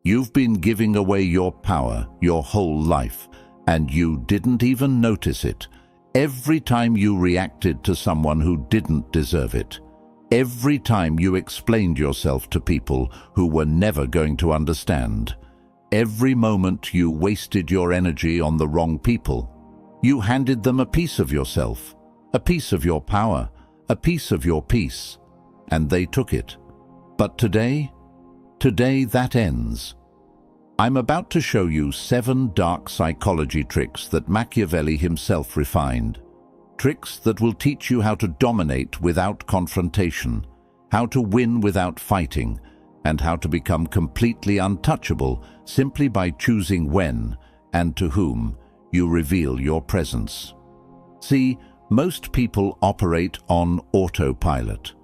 You've been giving away your power your whole life, and you didn't even notice it. Every time you reacted to someone who didn't deserve it. Every time you explained yourself to people who were never going to understand. Every moment you wasted your energy on the wrong people. You handed them a piece of yourself, a piece of your power, a piece of your peace, and they took it. But today that ends. I'm about to show you 7 dark psychology tricks that Machiavelli himself refined. Tricks that will teach you how to dominate without confrontation, how to win without fighting, and how to become completely untouchable simply by choosing when and to whom you reveal your presence. See, most people operate on autopilot.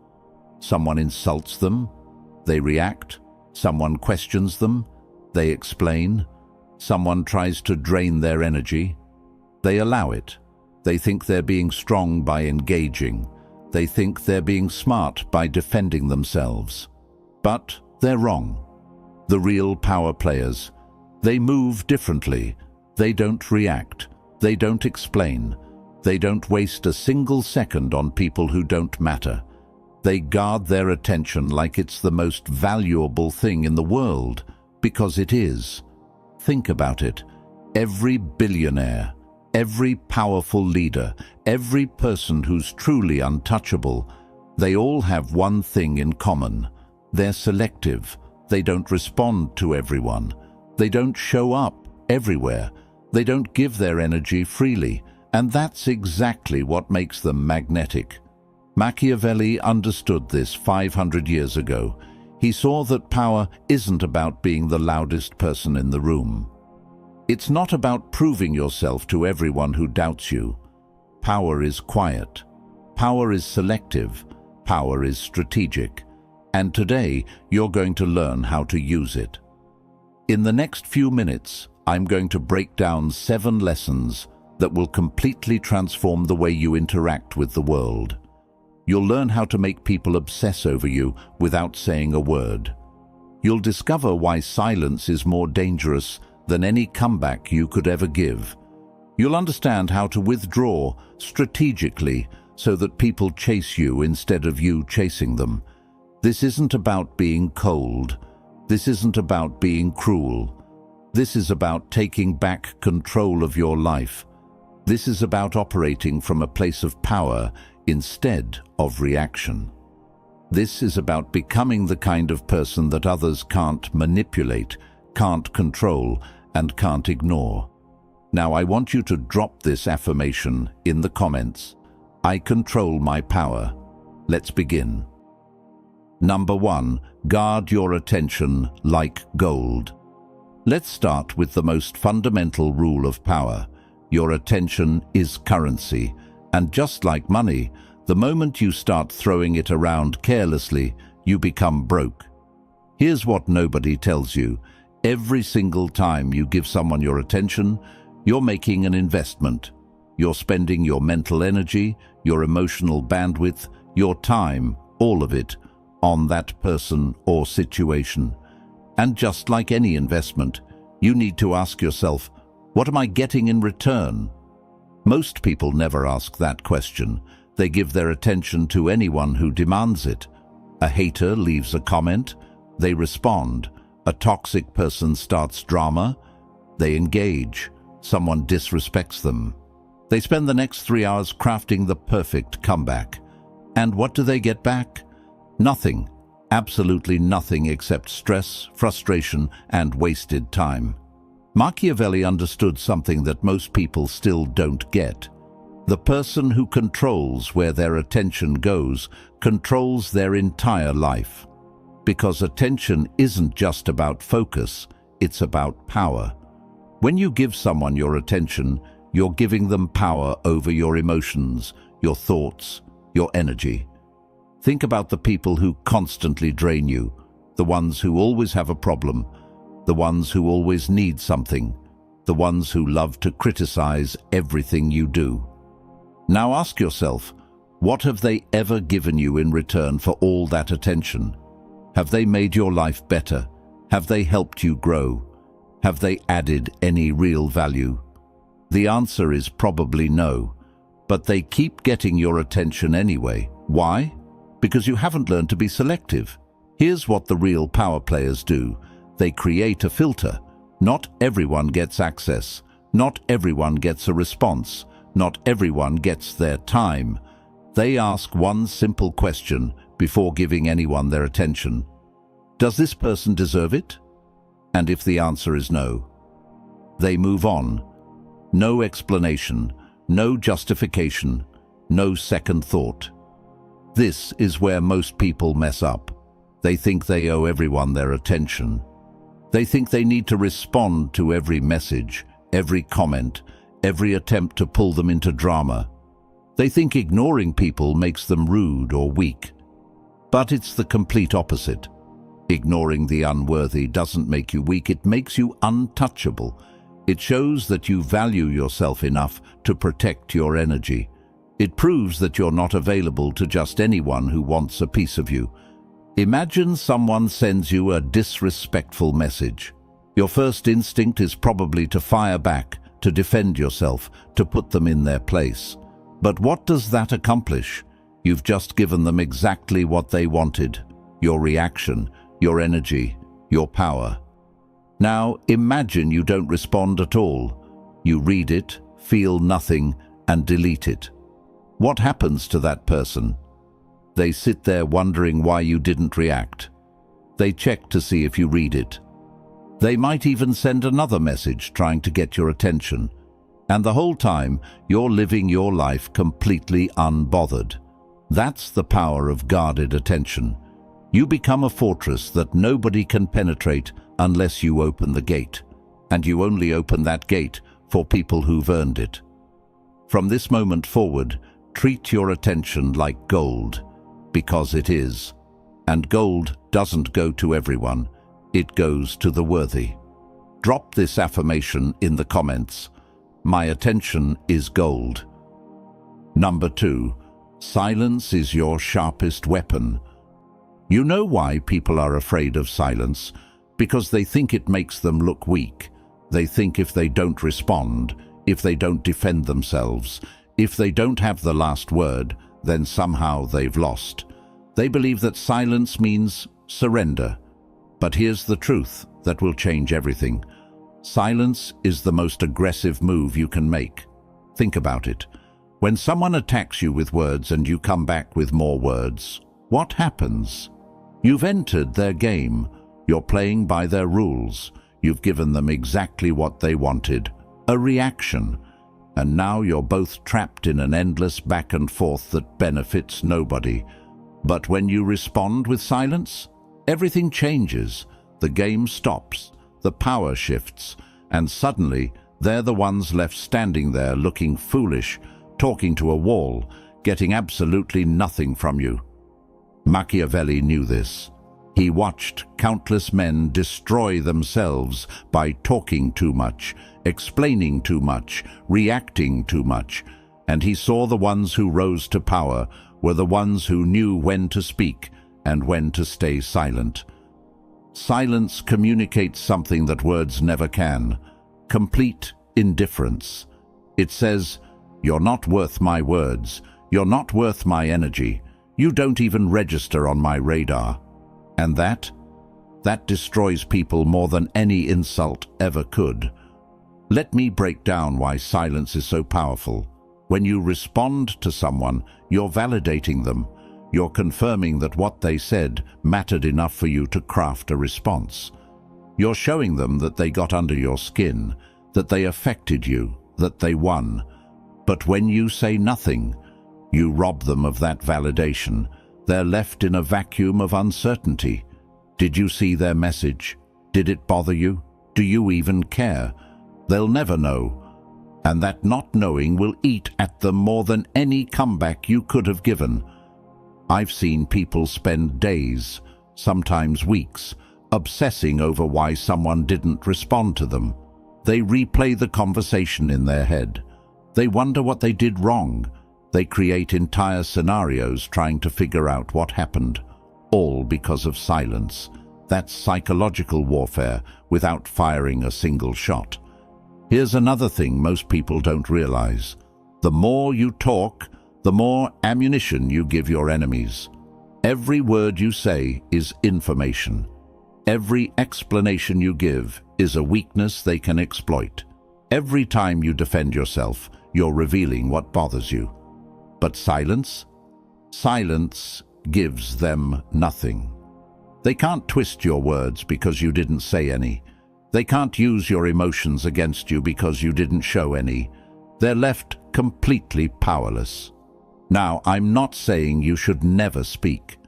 Someone insults them, they react. Someone questions them, they explain. Someone tries to drain their energy, they allow it. They think they're being strong by engaging. They think they're being smart by defending themselves. But they're wrong. The real power players, they move differently. They don't react. They don't explain. They don't waste a single second on people who don't matter. They guard their attention like it's the most valuable thing in the world, because it is. Think about it. Every billionaire, every powerful leader, every person who's truly untouchable, they all have one thing in common. They're selective. They don't respond to everyone. They don't show up everywhere. They don't give their energy freely. And that's exactly what makes them magnetic. Machiavelli understood this 500 years ago. He saw that power isn't about being the loudest person in the room. It's not about proving yourself to everyone who doubts you. Power is quiet. Power is selective. Power is strategic. And today, you're going to learn how to use it. In the next few minutes, I'm going to break down 7 lessons that will completely transform the way you interact with the world. You'll learn how to make people obsess over you without saying a word. You'll discover why silence is more dangerous than any comeback you could ever give. You'll understand how to withdraw strategically so that people chase you instead of you chasing them. This isn't about being cold. This isn't about being cruel. This is about taking back control of your life. This is about operating from a place of power instead of reaction. This is about becoming the kind of person that others can't manipulate, can't control, and can't ignore. Now I want you to drop this affirmation in the comments. I control my power. Let's begin. Number 1, guard your attention like gold. Let's start with the most fundamental rule of power. Your attention is currency, and just like money, the moment you start throwing it around carelessly, you become broke. Here's what nobody tells you. Every single time you give someone your attention, you're making an investment. You're spending your mental energy, your emotional bandwidth, your time, all of it, on that person or situation. And just like any investment, you need to ask yourself, what am I getting in return? Most people never ask that question. They give their attention to anyone who demands it. A hater leaves a comment, they respond. A toxic person starts drama, they engage. Someone disrespects them. They spend the next 3 hours crafting the perfect comeback. And what do they get back? Nothing. Absolutely nothing except stress, frustration, and wasted time. Machiavelli understood something that most people still don't get. The person who controls where their attention goes controls their entire life. Because attention isn't just about focus, it's about power. When you give someone your attention, you're giving them power over your emotions, your thoughts, your energy. Think about the people who constantly drain you, the ones who always have a problem, the ones who always need something, the ones who love to criticize everything you do. Now ask yourself, what have they ever given you in return for all that attention? Have they made your life better? Have they helped you grow? Have they added any real value? The answer is probably no, but they keep getting your attention anyway. Why? Because you haven't learned to be selective. Here's what the real power players do. They create a filter. Not everyone gets access. Not everyone gets a response. Not everyone gets their time. They ask one simple question before giving anyone their attention. Does this person deserve it? And if the answer is no, they move on. No explanation, no justification, no second thought. This is where most people mess up. They think they owe everyone their attention. They think they need to respond to every message, every comment, every attempt to pull them into drama. They think ignoring people makes them rude or weak. But it's the complete opposite. Ignoring the unworthy doesn't make you weak, it makes you untouchable. It shows that you value yourself enough to protect your energy. It proves that you're not available to just anyone who wants a piece of you. Imagine someone sends you a disrespectful message. Your first instinct is probably to fire back, to defend yourself, to put them in their place. But what does that accomplish? You've just given them exactly what they wanted. Your reaction, your energy, your power. Now imagine you don't respond at all. You read it, feel nothing, and delete it. What happens to that person? They sit there wondering why you didn't react. They check to see if you read it. They might even send another message trying to get your attention. And the whole time, you're living your life completely unbothered. That's the power of guarded attention. You become a fortress that nobody can penetrate unless you open the gate. And you only open that gate for people who've earned it. From this moment forward, treat your attention like gold, because it is. And gold doesn't go to everyone. It goes to the worthy. Drop this affirmation in the comments. My attention is gold. Number 2. Silence is your sharpest weapon. You know why people are afraid of silence? Because they think it makes them look weak. They think if they don't respond, if they don't defend themselves, if they don't have the last word, then somehow they've lost. They believe that silence means surrender. But here's the truth that will change everything. Silence is the most aggressive move you can make. Think about it. When someone attacks you with words and you come back with more words, what happens? You've entered their game. You're playing by their rules. You've given them exactly what they wanted, a reaction. And now you're both trapped in an endless back and forth that benefits nobody. But when you respond with silence, everything changes. The game stops, the power shifts, and suddenly they're the ones left standing there looking foolish, talking to a wall, getting absolutely nothing from you. Machiavelli knew this. He watched countless men destroy themselves by talking too much, explaining too much, reacting too much, and he saw the ones who rose to power were the ones who knew when to speak and when to stay silent. Silence communicates something that words never can: complete indifference. It says, "You're not worth my words, you're not worth my energy, you don't even register on my radar." And that destroys people more than any insult ever could. Let me break down why silence is so powerful. When you respond to someone, you're validating them. You're confirming that what they said mattered enough for you to craft a response. You're showing them that they got under your skin, that they affected you, that they won. But when you say nothing, you rob them of that validation. They're left in a vacuum of uncertainty. Did you see their message? Did it bother you? Do you even care? They'll never know. And that not knowing will eat at them more than any comeback you could have given. I've seen people spend days, sometimes weeks, obsessing over why someone didn't respond to them. They replay the conversation in their head. They wonder what they did wrong. They create entire scenarios trying to figure out what happened, all because of silence. That's psychological warfare without firing a single shot. Here's another thing most people don't realize. The more you talk, the more ammunition you give your enemies. Every word you say is information. Every explanation you give is a weakness they can exploit. Every time you defend yourself, you're revealing what bothers you. But silence? Silence gives them nothing. They can't twist your words because you didn't say any. They can't use your emotions against you because you didn't show any. They're left completely powerless. Now, I'm not saying you should never speak.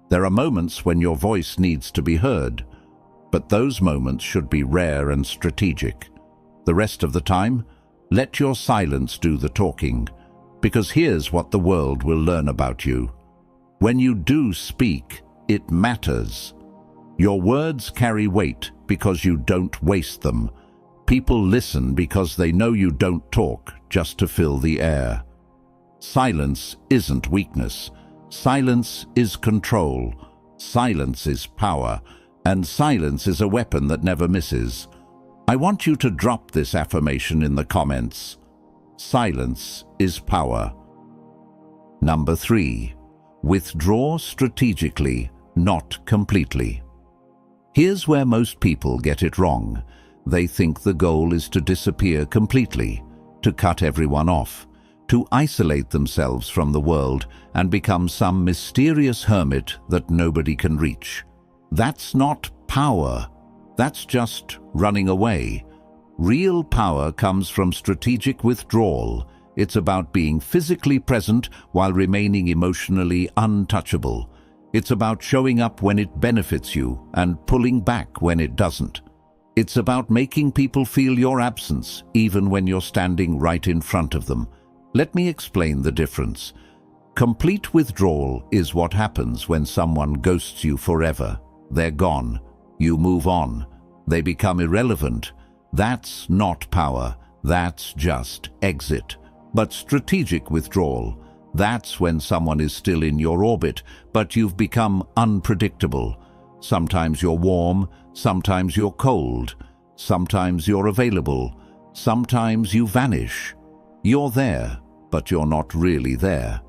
There are moments when your voice needs to be heard, but those moments should be rare and strategic. The rest of the time, let your silence do the talking, because here's what the world will learn about you. When you do speak, it matters. Your words carry weight because you don't waste them. People listen because they know you don't talk just to fill the air. Silence isn't weakness. Silence is control. Silence is power. And silence is a weapon that never misses. I want you to drop this affirmation in the comments. Silence is power. Number 3. Withdraw strategically, not completely. Here's where most people get it wrong. They think the goal is to disappear completely, to cut everyone off, to isolate themselves from the world and become some mysterious hermit that nobody can reach. That's not power. That's just running away. Real power comes from strategic withdrawal. It's about being physically present while remaining emotionally untouchable. It's about showing up when it benefits you and pulling back when it doesn't. It's about making people feel your absence, even when you're standing right in front of them. Let me explain the difference. Complete withdrawal is what happens when someone ghosts you forever. They're gone. You move on. They become irrelevant. That's not power. That's just exit. But strategic withdrawal, that's when someone is still in your orbit, but you've become unpredictable. Sometimes you're warm, sometimes you're cold, sometimes you're available, sometimes you vanish. You're there, but you're not really there.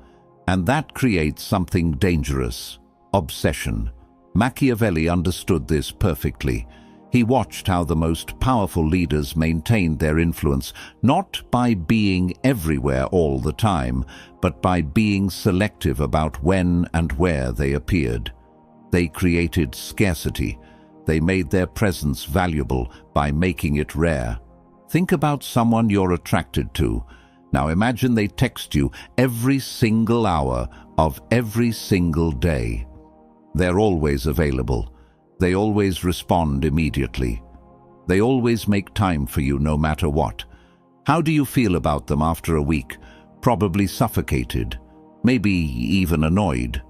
And that creates something dangerous: obsession. Machiavelli understood this perfectly. He watched how the most powerful leaders maintained their influence, not by being everywhere all the time, but by being selective about when and where they appeared. They created scarcity. They made their presence valuable by making it rare. Think about someone you're attracted to. Now imagine they text you every single hour of every single day. They're always available. They always respond immediately. They always make time for you no matter what. How do you feel about them after a week? Probably suffocated, maybe even annoyed.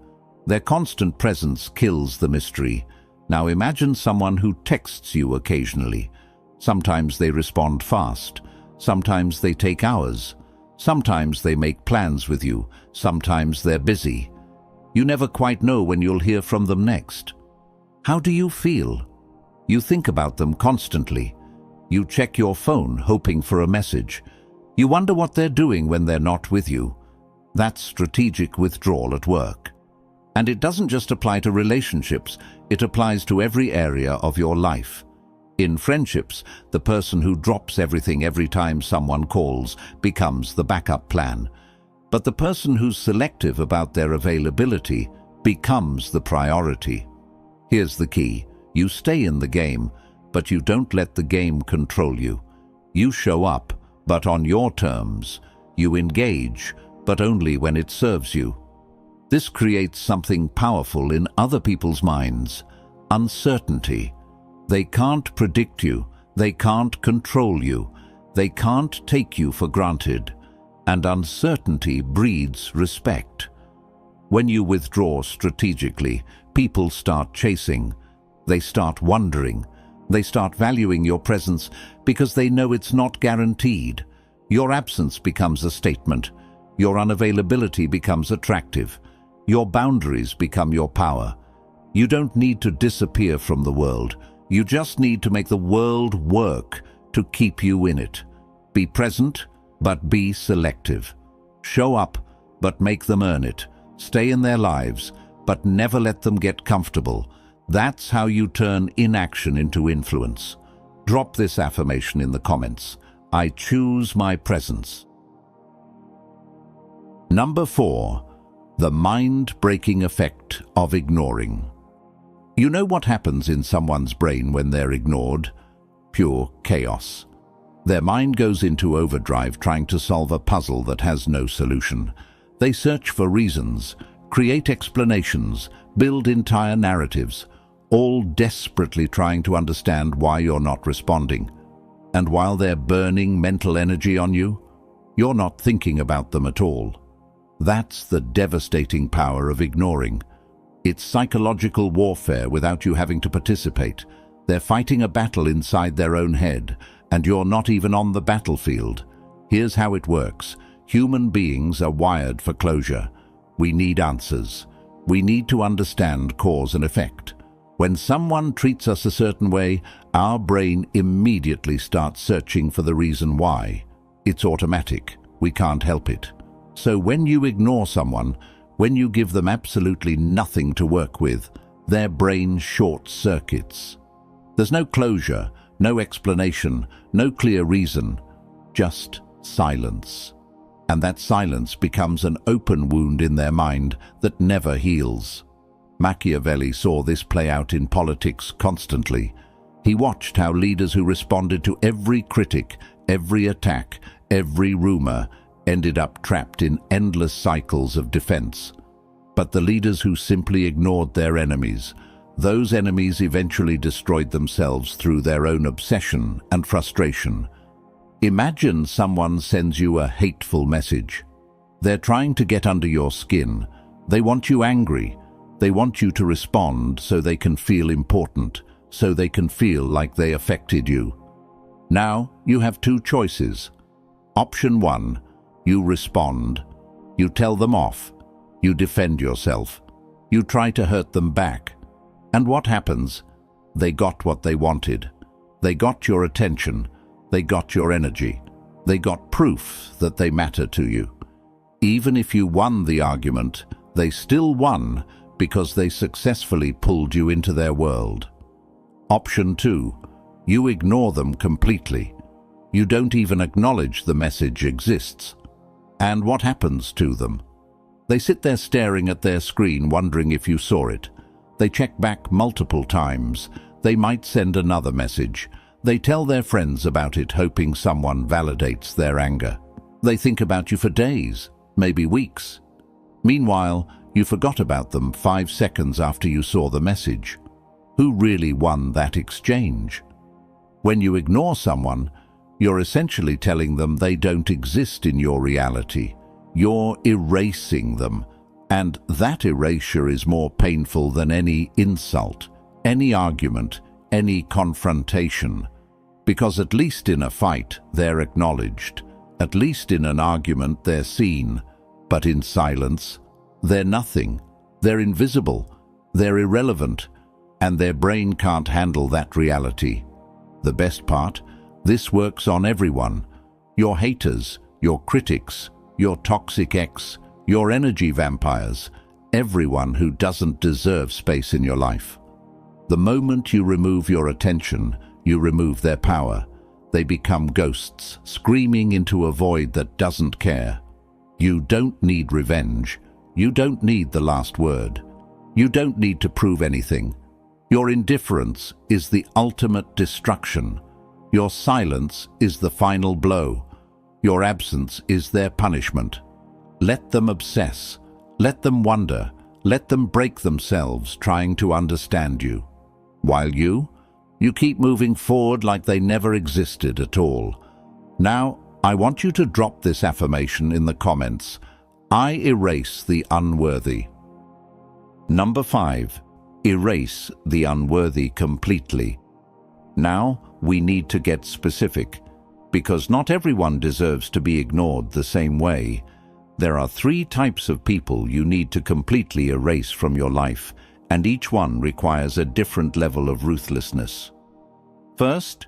Their constant presence kills the mystery. Now imagine someone who texts you occasionally. Sometimes they respond fast. Sometimes they take hours. Sometimes they make plans with you. Sometimes they're busy. You never quite know when you'll hear from them next. How do you feel? You think about them constantly. You check your phone hoping for a message. You wonder what they're doing when they're not with you. That's strategic withdrawal at work. And it doesn't just apply to relationships, it applies to every area of your life. In friendships, the person who drops everything every time someone calls becomes the backup plan. But the person who's selective about their availability becomes the priority. Here's the key. You stay in the game, but you don't let the game control you. You show up, but on your terms. You engage, but only when it serves you. This creates something powerful in other people's minds: uncertainty. They can't predict you. They can't control you. They can't take you for granted. And uncertainty breeds respect. When you withdraw strategically, people start chasing. They start wondering. They start valuing your presence because they know it's not guaranteed. Your absence becomes a statement. Your unavailability becomes attractive. Your boundaries become your power. You don't need to disappear from the world. You just need to make the world work to keep you in it. Be present, but be selective. Show up, but make them earn it. Stay in their lives, but never let them get comfortable. That's how you turn inaction into influence. Drop this affirmation in the comments. I choose my presence. Number 4. The mind-breaking effect of ignoring. You know what happens in someone's brain when they're ignored? Pure chaos. Their mind goes into overdrive trying to solve a puzzle that has no solution. They search for reasons, create explanations, build entire narratives, all desperately trying to understand why you're not responding. And while they're burning mental energy on you, you're not thinking about them at all. That's the devastating power of ignoring. It's psychological warfare without you having to participate. They're fighting a battle inside their own head, and you're not even on the battlefield. Here's how it works. Human beings are wired for closure. We need answers. We need to understand cause and effect. When someone treats us a certain way, our brain immediately starts searching for the reason why. It's automatic. We can't help it. So when you ignore someone, when you give them absolutely nothing to work with, their brain short-circuits. There's no closure, no explanation, no clear reason, just silence. And that silence becomes an open wound in their mind that never heals. Machiavelli saw this play out in politics constantly. He watched how leaders who responded to every critic, every attack, every rumor, ended up trapped in endless cycles of defense. But the leaders who simply ignored their enemies, those enemies eventually destroyed themselves through their own obsession and frustration. Imagine someone sends you a hateful message. They're trying to get under your skin. They want you angry. They want you to respond so they can feel important, so they can feel like they affected you. Now you have two choices. Option 1, you respond. You tell them off. You defend yourself. You try to hurt them back. And what happens? They got what they wanted. They got your attention. They got your energy. They got proof that they matter to you. Even if you won the argument, they still won because they successfully pulled you into their world. Option 2, you ignore them completely. You don't even acknowledge the message exists. And what happens to them? They sit there staring at their screen, wondering if you saw it. They check back multiple times. They might send another message. They tell their friends about it, hoping someone validates their anger. They think about you for days, maybe weeks. Meanwhile, you forgot about them 5 seconds after you saw the message. Who really won that exchange? When you ignore someone, you're essentially telling them they don't exist in your reality. You're erasing them, and that erasure is more painful than any insult, any argument, any confrontation. Because at least in a fight, they're acknowledged. At least in an argument, they're seen. But in silence, they're nothing. They're invisible. They're irrelevant. And their brain can't handle that reality. The best part, this works on everyone. Your haters, your critics, your toxic ex, your energy vampires, everyone who doesn't deserve space in your life. The moment you remove your attention, you remove their power. They become ghosts, screaming into a void that doesn't care. You don't need revenge. You don't need the last word. You don't need to prove anything. Your indifference is the ultimate destruction. Your silence is the final blow. Your absence is their punishment. Let them obsess. Let them wonder. Let them break themselves trying to understand you. While you keep moving forward like they never existed at all. Now, I want you to drop this affirmation in the comments. I erase the unworthy. Number 5. Erase the unworthy completely. Now, we need to get specific, because not everyone deserves to be ignored the same way. There are 3 types of people you need to completely erase from your life, and each one requires a different level of ruthlessness. First,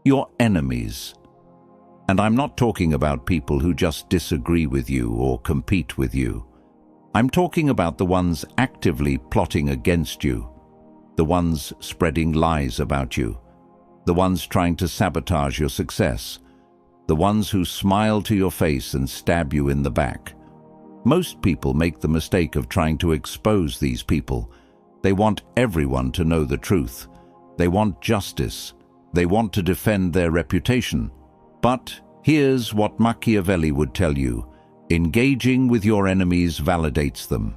your enemies. And I'm not talking about people who just disagree with you or compete with you. I'm talking about the ones actively plotting against you, the ones spreading lies about you, the ones trying to sabotage your success, the ones who smile to your face and stab you in the back. Most people make the mistake of trying to expose these people. They want everyone to know the truth. They want justice. They want to defend their reputation. But here's what Machiavelli would tell you. Engaging with your enemies validates them.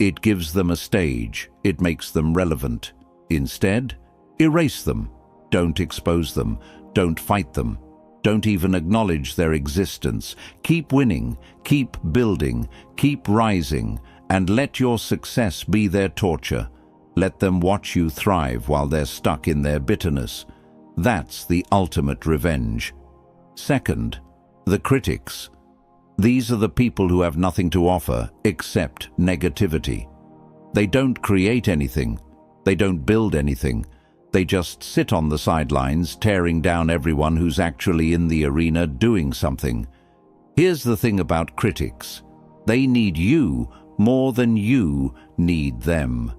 It gives them a stage. It makes them relevant. Instead, erase them. Don't expose them. Don't fight them. Don't even acknowledge their existence. Keep winning, keep building, keep rising, and let your success be their torture. Let them watch you thrive while they're stuck in their bitterness. That's the ultimate revenge. Second, the critics. These are the people who have nothing to offer except negativity. They don't create anything. They don't build anything. They just sit on the sidelines, tearing down everyone who's actually in the arena doing something. Here's the thing about critics. They need you more than you need them.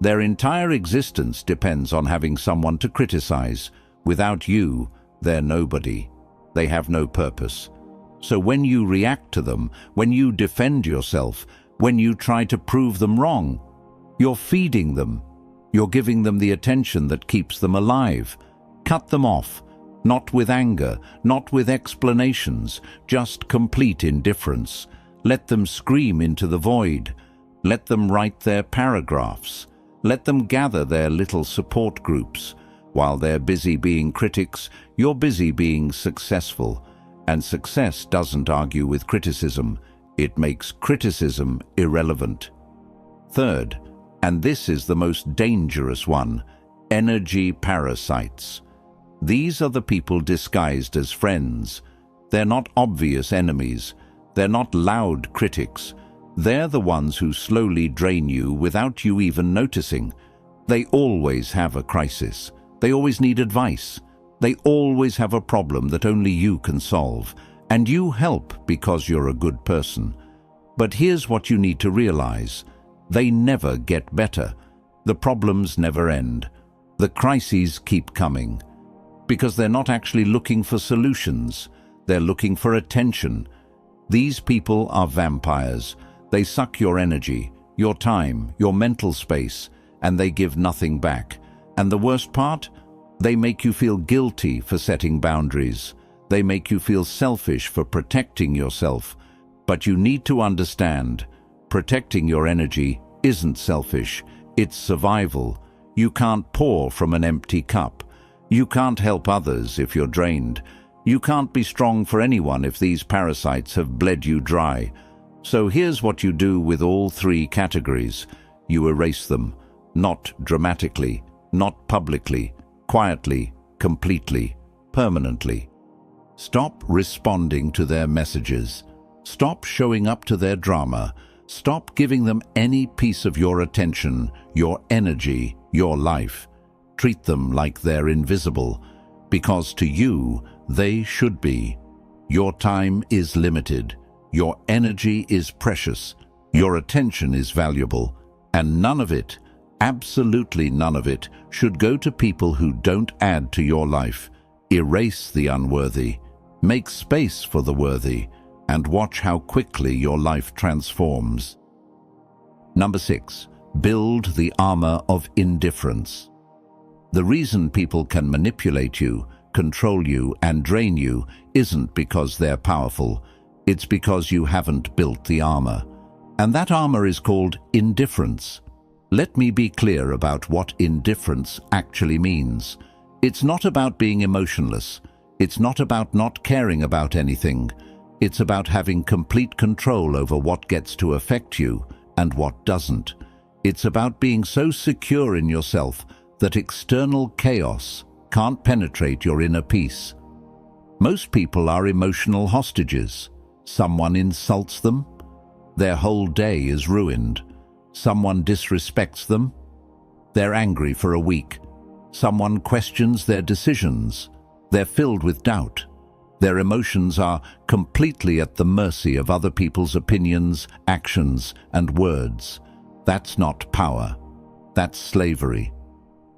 Their entire existence depends on having someone to criticize. Without you, they're nobody. They have no purpose. So when you react to them, when you defend yourself, when you try to prove them wrong, you're feeding them. You're giving them the attention that keeps them alive. Cut them off, not with anger, not with explanations, just complete indifference. Let them scream into the void. Let them write their paragraphs. Let them gather their little support groups. While they're busy being critics, you're busy being successful. And success doesn't argue with criticism. It makes criticism irrelevant. Third, and this is the most dangerous one, energy parasites. These are the people disguised as friends. They're not obvious enemies. They're not loud critics. They're the ones who slowly drain you without you even noticing. They always have a crisis. They always need advice. They always have a problem that only you can solve. And you help because you're a good person. But here's what you need to realize. They never get better. The problems never end. The crises keep coming. Because they're not actually looking for solutions. They're looking for attention. These people are vampires. They suck your energy, your time, your mental space, and they give nothing back. And the worst part? They make you feel guilty for setting boundaries. They make you feel selfish for protecting yourself. But you need to understand, protecting your energy isn't selfish, it's survival. You can't pour from an empty cup. You can't help others if you're drained. You can't be strong for anyone if these parasites have bled you dry. So here's what you do with all three categories. You erase them, not dramatically, not publicly, quietly, completely, permanently. Stop responding to their messages. Stop showing up to their drama. Stop giving them any piece of your attention, your energy, your life. Treat them like they're invisible, because to you, they should be. Your time is limited. Your energy is precious. Your attention is valuable. And none of it, absolutely none of it, should go to people who don't add to your life. Erase the unworthy. Make space for the worthy. And watch how quickly your life transforms. Number 6. Build the armor of indifference. The reason people can manipulate you, control you, and drain you isn't because they're powerful. It's because you haven't built the armor. And that armor is called indifference. Let me be clear about what indifference actually means. It's not about being emotionless. It's not about not caring about anything. It's about having complete control over what gets to affect you and what doesn't. It's about being so secure in yourself that external chaos can't penetrate your inner peace. Most people are emotional hostages. Someone insults them, their whole day is ruined. Someone disrespects them, They're angry for a week. Someone questions their decisions. They're filled with doubt. Their emotions are completely at the mercy of other people's opinions, actions, and words. That's not power. That's slavery.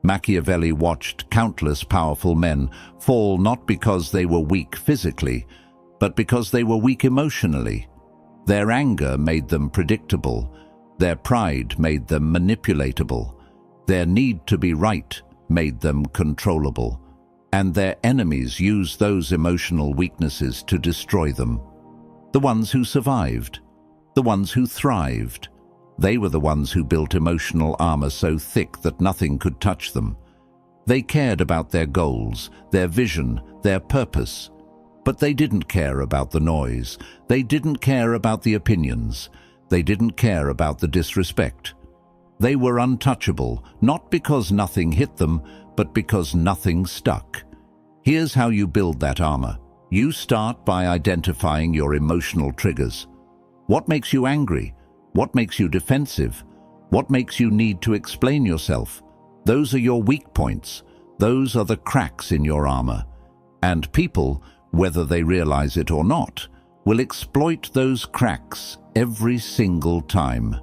Machiavelli watched countless powerful men fall not because they were weak physically, but because they were weak emotionally. Their anger made them predictable. Their pride made them manipulatable. Their need to be right made them controllable. And their enemies used those emotional weaknesses to destroy them. The ones who survived, the ones who thrived, they were the ones who built emotional armor so thick that nothing could touch them. They cared about their goals, their vision, their purpose. But they didn't care about the noise. They didn't care about the opinions. They didn't care about the disrespect. They were untouchable, not because nothing hit them, but because nothing stuck. Here's how you build that armor. You start by identifying your emotional triggers. What makes you angry? What makes you defensive? What makes you need to explain yourself? Those are your weak points. Those are the cracks in your armor. And people, whether they realize it or not, will exploit those cracks every single time.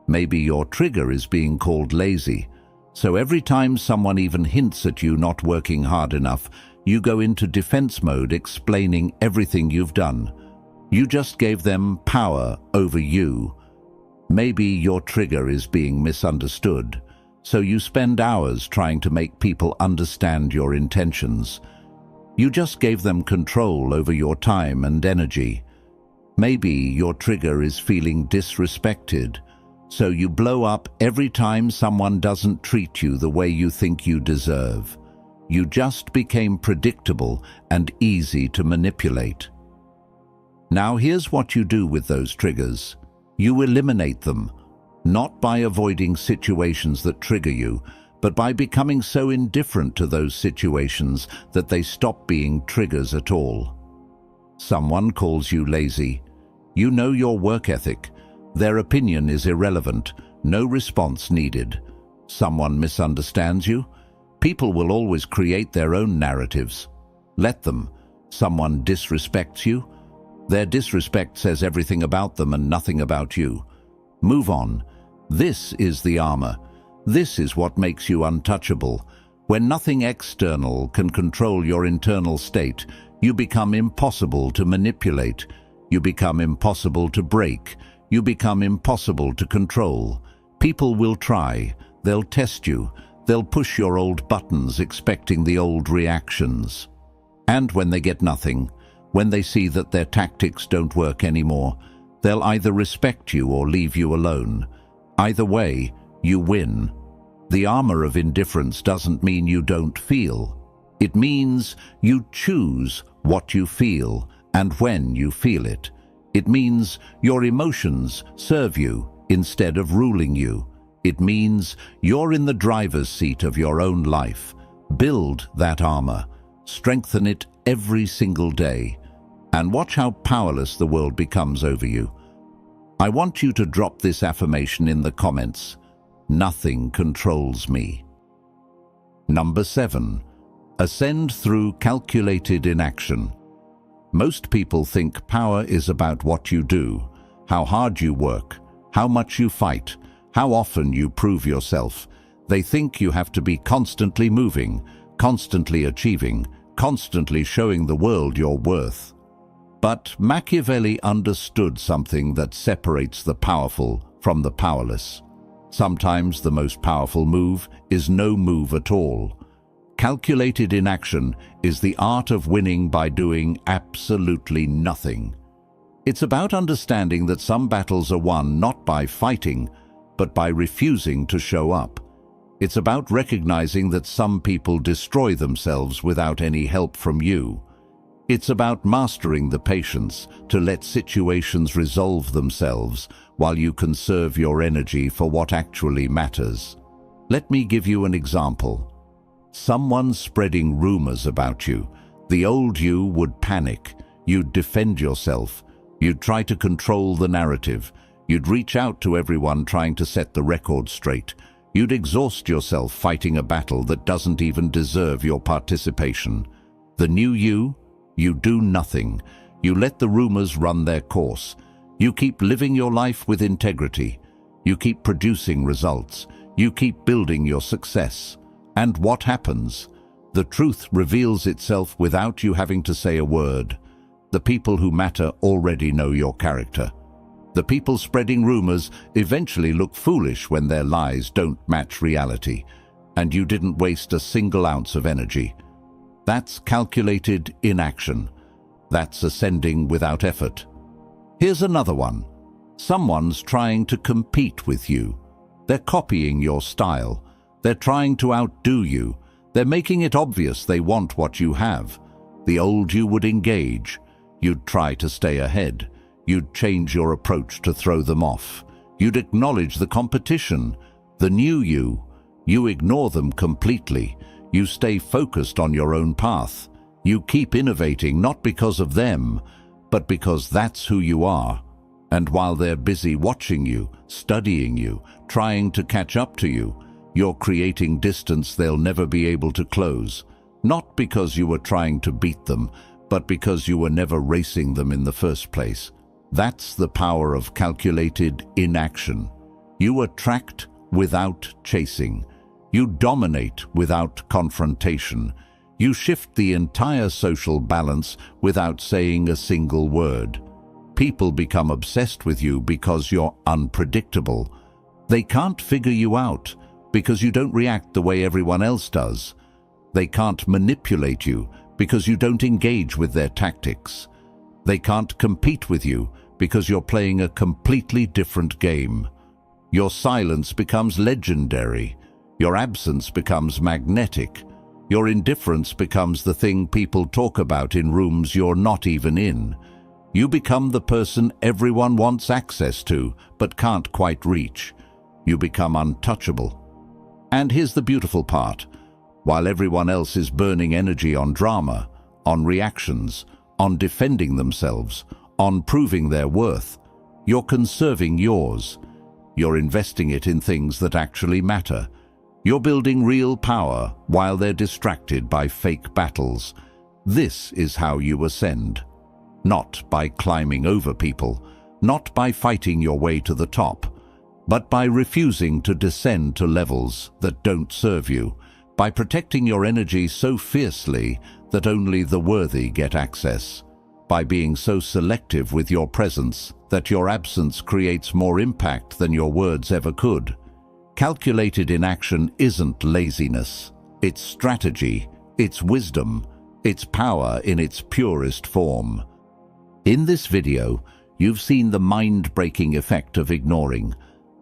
Maybe your trigger is being called lazy. So every time someone even hints at you not working hard enough, you go into defense mode explaining everything you've done. You just gave them power over you. Maybe your trigger is being misunderstood, so you spend hours trying to make people understand your intentions. You just gave them control over your time and energy. Maybe your trigger is feeling disrespected, so you blow up every time someone doesn't treat you the way you think you deserve. You just became predictable and easy to manipulate. Now here's what you do with those triggers. You eliminate them, not by avoiding situations that trigger you, but by becoming so indifferent to those situations that they stop being triggers at all. Someone calls you lazy. You know your work ethic. Their opinion is irrelevant, no response needed. Someone misunderstands you. People will always create their own narratives. Let them. Someone disrespects you. Their disrespect says everything about them and nothing about you. Move on. This is the armor. This is what makes you untouchable. When nothing external can control your internal state, you become impossible to manipulate. You become impossible to break. You become impossible to control. People will try. They'll test you. They'll push your old buttons expecting the old reactions. And when they get nothing, when they see that their tactics don't work anymore, they'll either respect you or leave you alone. Either way, you win. The armor of indifference doesn't mean you don't feel. It means you choose what you feel and when you feel it. It means your emotions serve you instead of ruling you. It means you're in the driver's seat of your own life. Build that armor. Strengthen it every single day. And watch how powerless the world becomes over you. I want you to drop this affirmation in the comments. Nothing controls me. Number 7. Ascend through calculated inaction. Most people think power is about what you do, how hard you work, how much you fight, how often you prove yourself. They think you have to be constantly moving, constantly achieving, constantly showing the world your worth. But Machiavelli understood something that separates the powerful from the powerless. Sometimes the most powerful move is no move at all. Calculated inaction is the art of winning by doing absolutely nothing. It's about understanding that some battles are won not by fighting, but by refusing to show up. It's about recognizing that some people destroy themselves without any help from you. It's about mastering the patience to let situations resolve themselves while you conserve your energy for what actually matters. Let me give you an example. Someone's spreading rumors about you. The old you would panic. You'd defend yourself. You'd try to control the narrative. You'd reach out to everyone trying to set the record straight. You'd exhaust yourself fighting a battle that doesn't even deserve your participation. The new you do nothing. You let the rumors run their course. You keep living your life with integrity. You keep producing results. You keep building your success. And what happens? The truth reveals itself without you having to say a word. The people who matter already know your character. The people spreading rumors eventually look foolish when their lies don't match reality, and you didn't waste a single ounce of energy. That's calculated inaction. That's ascending without effort. Here's another one. Someone's trying to compete with you. They're copying your style. They're trying to outdo you. They're making it obvious they want what you have. The old you would engage. You'd try to stay ahead. You'd change your approach to throw them off. You'd acknowledge the competition. The new you ignore them completely. You stay focused on your own path. You keep innovating not because of them, but because that's who you are. And while they're busy watching you, studying you, trying to catch up to you, you're creating distance they'll never be able to close. Not because you were trying to beat them, but because you were never racing them in the first place. That's the power of calculated inaction. You attract without chasing. You dominate without confrontation. You shift the entire social balance without saying a single word. People become obsessed with you because you're unpredictable. They can't figure you out because you don't react the way everyone else does. They can't manipulate you because you don't engage with their tactics. They can't compete with you because you're playing a completely different game. Your silence becomes legendary. Your absence becomes magnetic. Your indifference becomes the thing people talk about in rooms you're not even in. You become the person everyone wants access to, but can't quite reach. You become untouchable. And here's the beautiful part. While everyone else is burning energy on drama, on reactions, on defending themselves, on proving their worth, you're conserving yours. You're investing it in things that actually matter. You're building real power while they're distracted by fake battles. This is how you ascend. Not by climbing over people, not by fighting your way to the top, but by refusing to descend to levels that don't serve you, by protecting your energy so fiercely that only the worthy get access, by being so selective with your presence that your absence creates more impact than your words ever could. Calculated inaction isn't laziness. It's strategy, it's wisdom, it's power in its purest form. In this video, you've seen the mind-breaking effect of ignoring,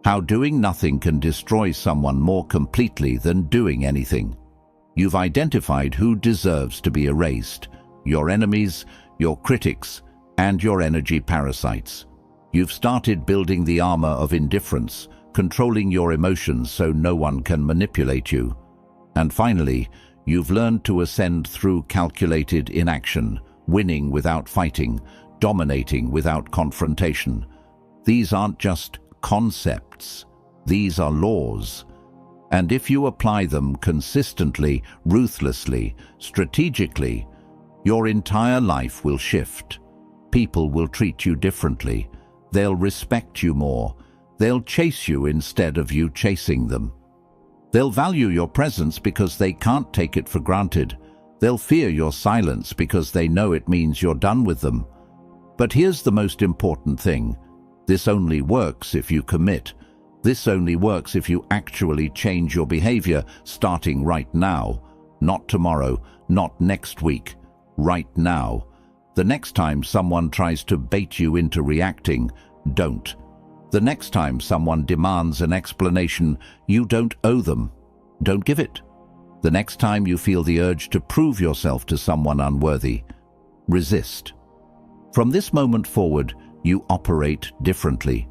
how doing nothing can destroy someone more completely than doing anything. You've identified who deserves to be erased, your enemies, your critics, and your energy parasites. You've started building the armor of indifference, controlling your emotions so no one can manipulate you. And finally, you've learned to ascend through calculated inaction, winning without fighting, dominating without confrontation. These aren't just concepts, these are laws. And if you apply them consistently, ruthlessly, strategically, your entire life will shift. People will treat you differently. They'll respect you more. They'll chase you instead of you chasing them. They'll value your presence because they can't take it for granted. They'll fear your silence because they know it means you're done with them. But here's the most important thing. This only works if you commit. This only works if you actually change your behavior starting right now. Not tomorrow, not next week. Right now. The next time someone tries to bait you into reacting, don't. The next time someone demands an explanation you don't owe them, don't give it. The next time you feel the urge to prove yourself to someone unworthy, resist. From this moment forward, you operate differently.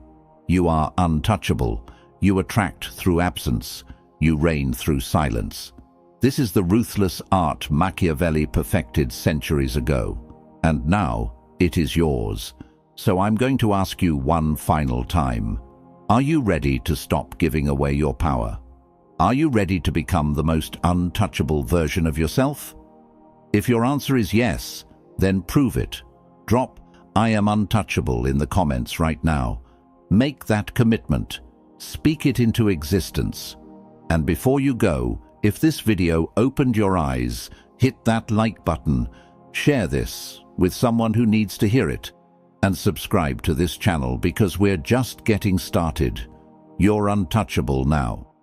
You are untouchable. You attract through absence. You reign through silence. This is the ruthless art Machiavelli perfected centuries ago. And now it is yours. So I'm going to ask you one final time. Are you ready to stop giving away your power? Are you ready to become the most untouchable version of yourself? If your answer is yes, then prove it. Drop "I am untouchable" in the comments right now. Make that commitment. Speak it into existence. And before you go, if this video opened your eyes, hit that like button, share this with someone who needs to hear it, and subscribe to this channel because we're just getting started. You're untouchable now.